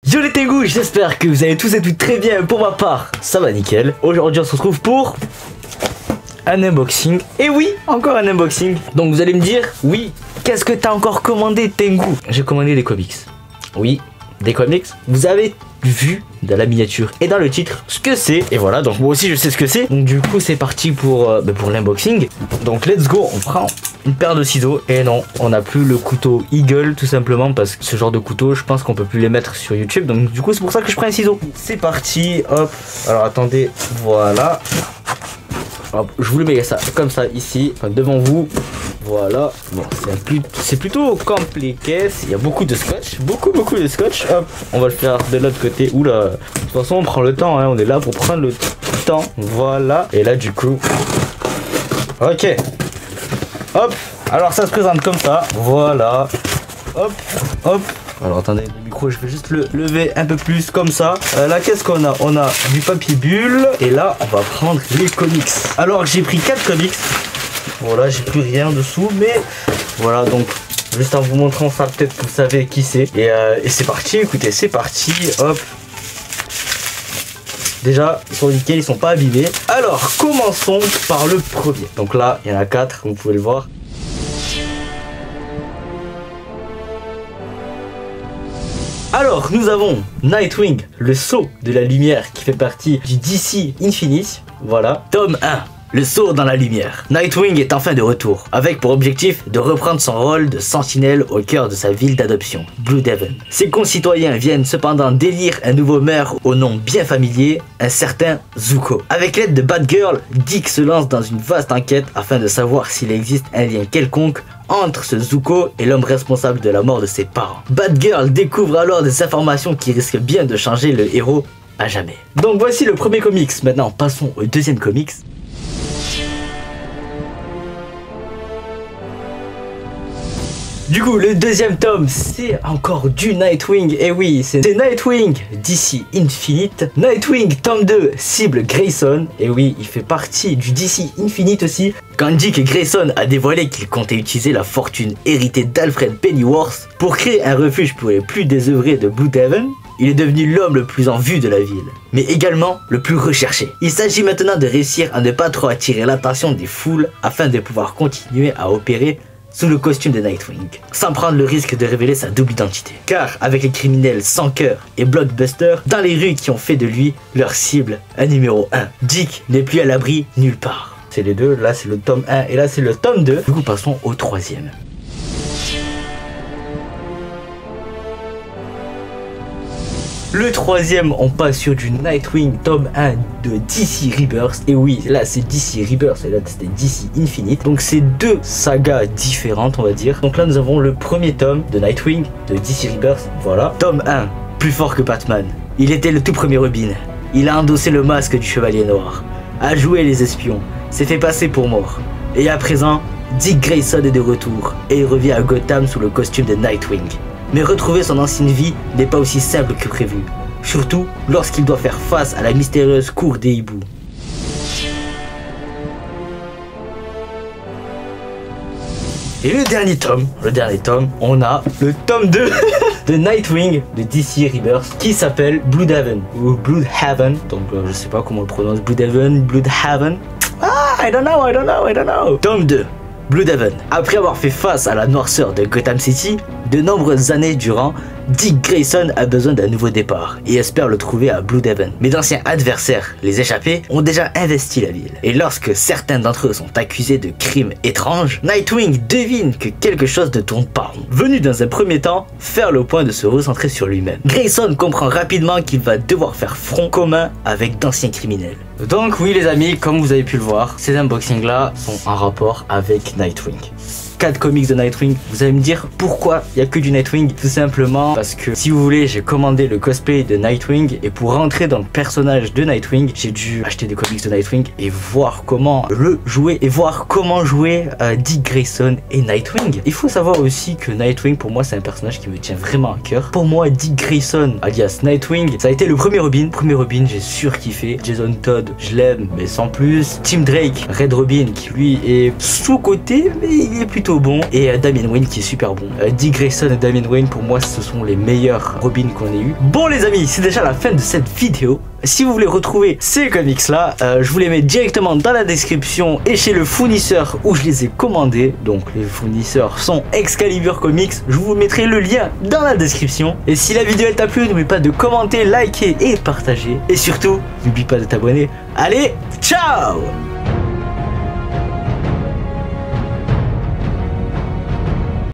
Yo les Tengu, j'espère que vous allez tous et toutes très bien. Pour ma part, ça va nickel. Aujourd'hui on se retrouve pour un unboxing. Et oui, encore un unboxing. Donc vous allez me dire, oui, qu'est-ce que t'as encore commandé Tengu? J'ai commandé des comics. Oui, des comics. Vous avez vu dans la miniature et dans le titre ce que c'est. Et voilà, donc moi aussi je sais ce que c'est. Donc du coup c'est parti pour l'unboxing. Donc let's go, on prend une paire de ciseaux. Et non, on n'a plus le couteau Eagle tout simplement parce que ce genre de couteau, je pense qu'on peut plus les mettre sur YouTube. Donc du coup c'est pour ça que je prends un ciseau. C'est parti, hop. Alors attendez, voilà. Hop, je vous le mets ça comme ça ici, enfin, devant vous. Voilà, bon, c'est plutôt compliqué. Il y a beaucoup de scotch, beaucoup de scotch. Hop, on va le faire de l'autre côté. Oula, de toute façon on prend le temps, hein. On est là pour prendre le temps. Voilà, et là du coup, ok. Hop, alors ça se présente comme ça. Voilà, hop, hop. Alors attendez, le micro je vais juste le lever un peu plus comme ça. Là qu'est-ce qu'on a? On a du papier bulle. Et là on va prendre les comics. Alors j'ai pris 4 comics. Voilà, j'ai plus rien dessous. Mais voilà, donc juste en vous montrant ça, peut-être que vous savez qui c'est. Et c'est parti, écoutez, c'est parti. Hop. Déjà, ils sont nickel, ils sont pas abîmés. Alors commençons par le premier. Donc là, il y en a 4, comme vous pouvez le voir. Alors, nous avons Nightwing, le sceau de la lumière qui fait partie du DC Infinite. Voilà, tome 1. Le saut dans la lumière. Nightwing est enfin de retour, avec pour objectif de reprendre son rôle de sentinelle au cœur de sa ville d'adoption, Blüdhaven. Ses concitoyens viennent cependant d'élire un nouveau maire au nom bien familier, un certain Zuko. Avec l'aide de Batgirl, Dick se lance dans une vaste enquête afin de savoir s'il existe un lien quelconque entre ce Zuko et l'homme responsable de la mort de ses parents. Batgirl découvre alors des informations qui risquent bien de changer le héros à jamais. Donc voici le premier comics. Maintenant passons au deuxième comics. Du coup, le deuxième tome, c'est encore du Nightwing. Et oui, c'est Nightwing DC Infinite. Nightwing tome 2 cible Grayson. Et oui, il fait partie du DC Infinite aussi. Quand Dick Grayson a dévoilé qu'il comptait utiliser la fortune héritée d'Alfred Pennyworth pour créer un refuge pour les plus désœuvrés de Blüdhaven, il est devenu l'homme le plus en vue de la ville, mais également le plus recherché. Il s'agit maintenant de réussir à ne pas trop attirer l'attention des foules afin de pouvoir continuer à opérer sous le costume de Nightwing, sans prendre le risque de révéler sa double identité. Car avec les criminels sans cœur et Blockbuster dans les rues qui ont fait de lui leur cible, un numéro 1, Dick n'est plus à l'abri nulle part. C'est les deux, là c'est le tome 1 et là c'est le tome 2. Du coup passons au troisième. Le troisième, on passe sur du Nightwing tome 1 de DC Rebirth. Et oui, là c'est DC Rebirth et là c'était DC Infinite. Donc c'est deux sagas différentes on va dire. Donc là nous avons le premier tome de Nightwing de DC Rebirth. Voilà. Tome 1, plus fort que Batman. Il était le tout premier Robin. Il a endossé le masque du Chevalier Noir, a joué les espions, s'est fait passer pour mort. Et à présent, Dick Grayson est de retour et il revient à Gotham sous le costume de Nightwing. Mais retrouver son ancienne vie n'est pas aussi simple que prévu, surtout lorsqu'il doit faire face à la mystérieuse cour des hiboux. Et le dernier tome, on a le tome 2 de Nightwing de DC Rebirth qui s'appelle Blüdhaven ou Blüdhaven. Donc je sais pas comment on le prononce, Blüdhaven. Ah, I don't know. Tome 2. Blüdhaven. Après avoir fait face à la noirceur de Gotham City, de nombreuses années durant, Dick Grayson a besoin d'un nouveau départ et espère le trouver à Blüdhaven. Mais d'anciens adversaires, les échappés, ont déjà investi la ville. Et lorsque certains d'entre eux sont accusés de crimes étranges, Nightwing devine que quelque chose ne tourne pas rond. Venu dans un premier temps, faire le point de se recentrer sur lui-même. Grayson comprend rapidement qu'il va devoir faire front commun avec d'anciens criminels. Donc oui les amis, comme vous avez pu le voir, ces unboxings là sont en rapport avec Nightwing. 4 comics de Nightwing. Vous allez me dire pourquoi il n'y a que du Nightwing? Tout simplement parce que si vous voulez, j'ai commandé le cosplay de Nightwing et pour rentrer dans le personnage de Nightwing, j'ai dû acheter des comics de Nightwing et voir comment le jouer et voir comment jouer Dick Grayson et Nightwing. Il faut savoir aussi que Nightwing pour moi c'est un personnage qui me tient vraiment à cœur. Pour moi Dick Grayson alias Nightwing, ça a été le premier Robin. J'ai surkiffé. Jason Todd, je l'aime mais sans plus. Tim Drake, Red Robin qui lui est sous-côté mais il est plutôt plutôt bon, et Damian Wayne qui est super bon. Dick Grayson et Damian Wayne, pour moi, ce sont les meilleurs Robin qu'on ait eu. Bon les amis, c'est déjà la fin de cette vidéo. Si vous voulez retrouver ces comics là, je vous les mets directement dans la description et chez le fournisseur où je les ai commandés. Donc les fournisseurs sont Excalibur Comics, je vous mettrai le lien dans la description. Et si la vidéo elle t'a plu, n'oublie pas de commenter, liker et partager. Et surtout, n'oublie pas de t'abonner. Allez, ciao!